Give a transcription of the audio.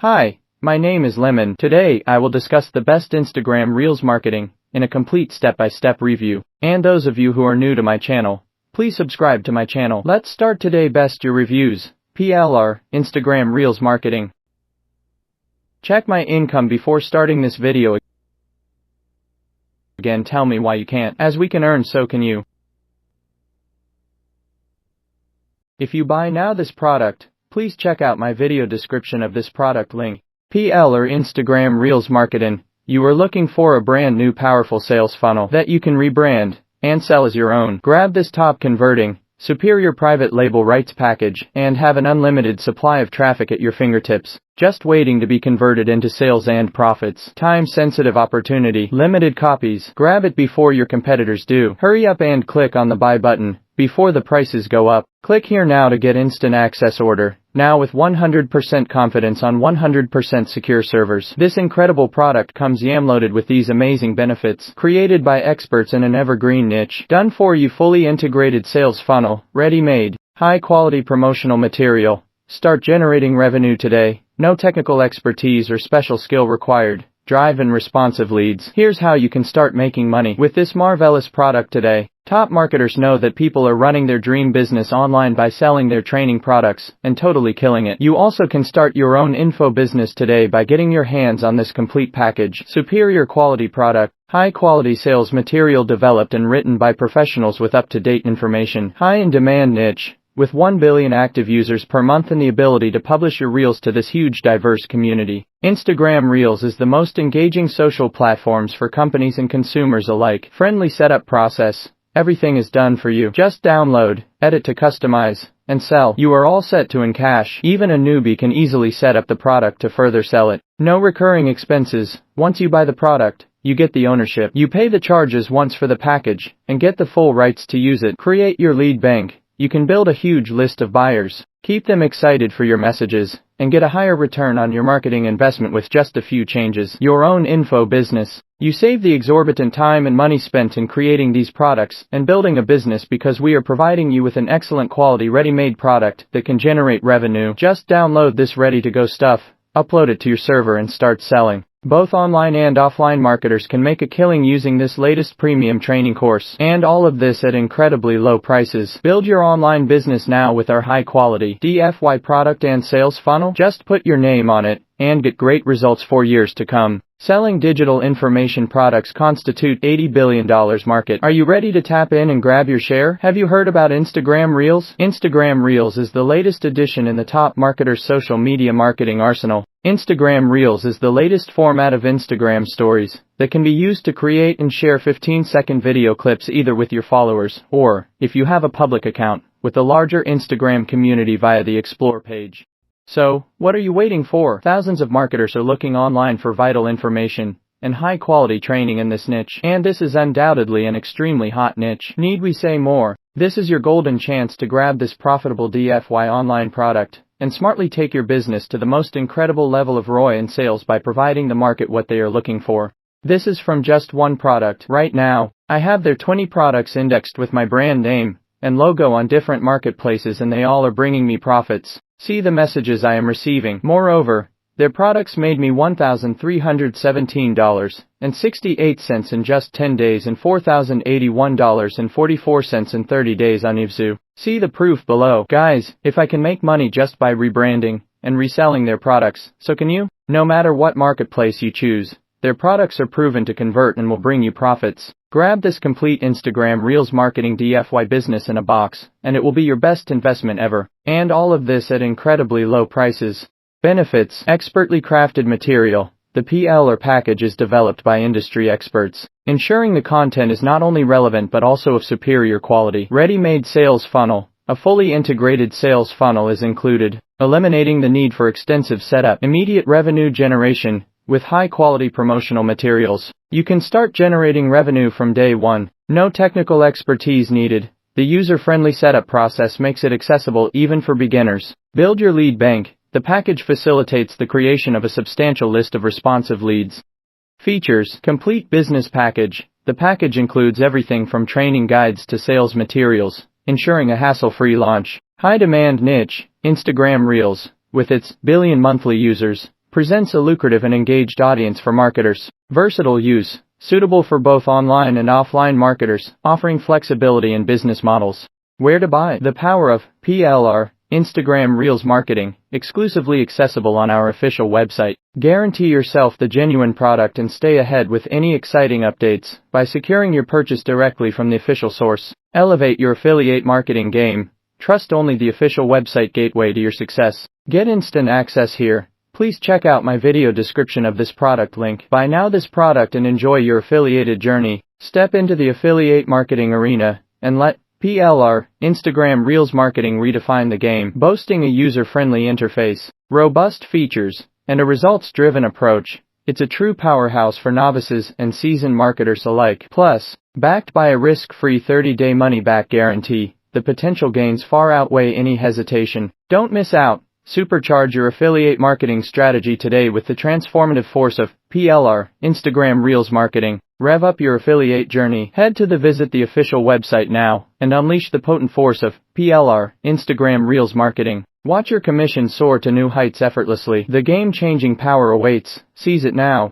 Hi, my name is Lemon. Today, I will discuss the best Instagram Reels marketing in a complete step-by-step review. And those of you who are new to my channel, please subscribe to my channel. Let's start today. Best your reviews. PLR, Instagram Reels marketing. Check my income before starting this video. Again, tell me why you can't. As we can earn, so can you. If you buy now this product, please check out my video description of this product link. PL or Instagram Reels marketing. You are looking for a brand new powerful sales funnel that you can rebrand and sell as your own. Grab this top converting, superior private label rights package and have an unlimited supply of traffic at your fingertips, just waiting to be converted into sales and profits. Time-sensitive opportunity, limited copies. Grab it before your competitors do. Hurry up and click on the buy button before the prices go up. Click here now to get instant access. Order now with 100% confidence on 100% secure servers. This incredible product comes loaded with these amazing benefits, created by experts in an evergreen niche. Done for you. Fully integrated sales funnel, ready-made, high-quality promotional material. Start generating revenue today. No technical expertise or special skill required. Drive and responsive leads. Here's how you can start making money with this marvelous product today. Top marketers know that people are running their dream business online by selling their training products and totally killing it. You also can start your own info business today by getting your hands on this complete package. Superior quality product, high quality sales material developed and written by professionals with up-to-date information. High in demand niche, with 1 billion active users per month and the ability to publish your reels to this huge diverse community. Instagram Reels is the most engaging social platforms for companies and consumers alike. Friendly setup process. Everything is done for you. Just download, edit to customize, and sell. You are all set to encash. Even a newbie can easily set up the product to further sell it. No recurring expenses. Once you buy the product, you get the ownership. You pay the charges once for the package, and get the full rights to use it. Create your lead bank. You can build a huge list of buyers, keep them excited for your messages, and get a higher return on your marketing investment with just a few changes. Your own info business. You save the exorbitant time and money spent in creating these products and building a business because we are providing you with an excellent quality ready-made product that can generate revenue. Just download this ready-to-go stuff, upload it to your server and start selling. Both online and offline marketers can make a killing using this latest premium training course. And all of this at incredibly low prices. Build your online business now with our high-quality DFY product and sales funnel. Just put your name on it and get great results for years to come. Selling digital information products constitute $80 billion market. Are you ready to tap in and grab your share? Have you heard about Instagram Reels? Instagram Reels is the latest addition in the top marketers' social media marketing arsenal. Instagram Reels is the latest format of Instagram stories that can be used to create and share 15-second video clips either with your followers or, if you have a public account, with the larger Instagram community via the Explore page. So, what are you waiting for? Thousands of marketers are looking online for vital information and high-quality training in this niche. And this is undoubtedly an extremely hot niche. Need we say more? This is your golden chance to grab this profitable DFY online product and smartly take your business to the most incredible level of ROI and sales by providing the market what they are looking for. This is from just one product. Right now, I have their 20 products indexed with my brand name and logo on different marketplaces and they all are bringing me profits. See the messages I am receiving. Moreover, their products made me $1,317.68 in just 10 days and $4,081.44 in 30 days on Ivzu. See the proof below. Guys, if I can make money just by rebranding and reselling their products, so can you. No matter what marketplace you choose, their products are proven to convert and will bring you profits. Grab this complete Instagram Reels marketing DFY business in a box, and it will be your best investment ever. And all of this at incredibly low prices. Benefits. Expertly crafted material. The PL or package is developed by industry experts, ensuring the content is not only relevant but also of superior quality. Ready-made sales funnel. A fully integrated sales funnel is included, eliminating the need for extensive setup. Immediate revenue generation. With high-quality promotional materials, you can start generating revenue from day one. No technical expertise needed. The user-friendly setup process makes it accessible even for beginners. Build your lead bank. The package facilitates the creation of a substantial list of responsive leads. Features. Complete business package. The package includes everything from training guides to sales materials, ensuring a hassle-free launch. High-demand niche. Instagram Reels, with its billion monthly users, presents a lucrative and engaged audience for marketers. Versatile use, suitable for both online and offline marketers, offering flexibility in business models. Where to buy? The power of PLR, Instagram Reels marketing, exclusively accessible on our official website. Guarantee yourself the genuine product and stay ahead with any exciting updates by securing your purchase directly from the official source. Elevate your affiliate marketing game. Trust only the official website gateway to your success. Get instant access here. Please check out my video description of this product link. Buy now this product and enjoy your affiliated journey. Step into the affiliate marketing arena and let PLR, Instagram Reels marketing redefine the game. Boasting a user-friendly interface, robust features, and a results-driven approach, it's a true powerhouse for novices and seasoned marketers alike. Plus, backed by a risk-free 30-day money-back guarantee, the potential gains far outweigh any hesitation. Don't miss out. Supercharge your affiliate marketing strategy today with the transformative force of PLR, Instagram Reels marketing. Rev up your affiliate journey. Head to visit the official website now and unleash the potent force of PLR, Instagram Reels marketing. Watch your commission soar to new heights effortlessly. The game-changing power awaits. Seize it now.